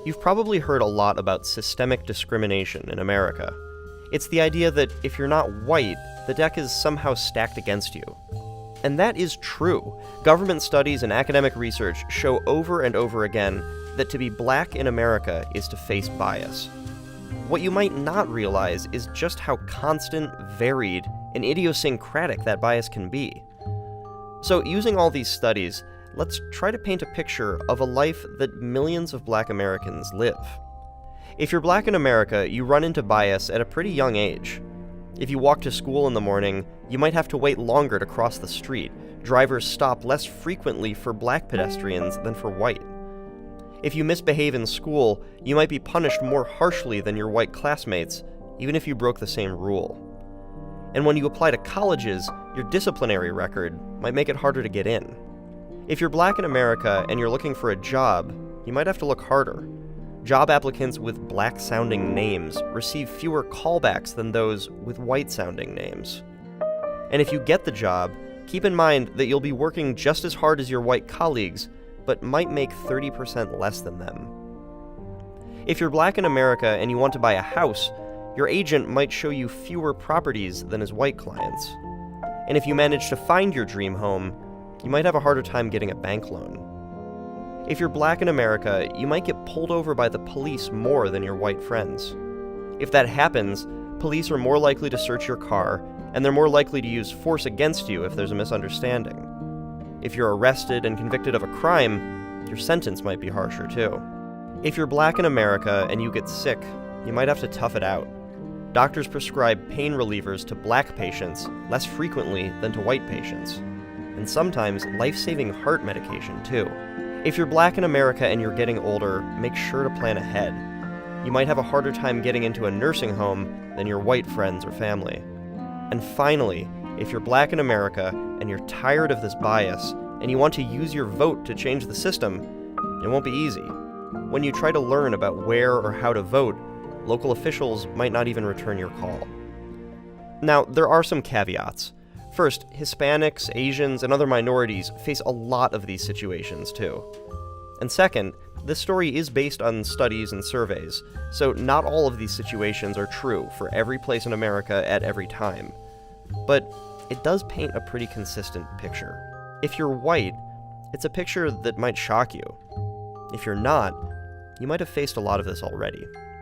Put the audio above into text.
You've probably heard a lot about systemic discrimination in America. It's the idea that if you're not white, the deck is somehow stacked against you. And that is true. Government studies and academic research show over and over again that to be black in America is to face bias. What you might not realize is just how constant, varied, and idiosyncratic that bias can be. So, using all these studies, let's try to paint a picture of a life that millions of black Americans live. If you're black in America, you run into bias at a pretty young age. If you walk to school in the morning, you might have to wait longer to cross the street. Drivers stop less frequently for black pedestrians than for white. If you misbehave in school, you might be punished more harshly than your white classmates, even if you broke the same rule. And when you apply to colleges, your disciplinary record might make it harder to get in. If you're black in America and you're looking for a job, you might have to look harder. Job applicants with black-sounding names receive fewer callbacks than those with white-sounding names. And if you get the job, keep in mind that you'll be working just as hard as your white colleagues, but might make 30% less than them. If you're black in America and you want to buy a house, your agent might show you fewer properties than his white clients. And if you manage to find your dream home, you might have a harder time getting a bank loan. If you're black in America, you might get pulled over by the police more than your white friends. If that happens, police are more likely to search your car, and they're more likely to use force against you if there's a misunderstanding. If you're arrested and convicted of a crime, your sentence might be harsher too. If you're black in America and you get sick, you might have to tough it out. Doctors prescribe pain relievers to black patients less frequently than to white patients, and sometimes life-saving heart medication too. If you're black in America and you're getting older, make sure to plan ahead. You might have a harder time getting into a nursing home than your white friends or family. And finally, if you're black in America and you're tired of this bias and you want to use your vote to change the system, it won't be easy. When you try to learn about where or how to vote, local officials might not even return your call. Now, there are some caveats. First, Hispanics, Asians, and other minorities face a lot of these situations too. And second, this story is based on studies and surveys, so not all of these situations are true for every place in America at every time. But it does paint a pretty consistent picture. If you're white, it's a picture that might shock you. If you're not, you might have faced a lot of this already.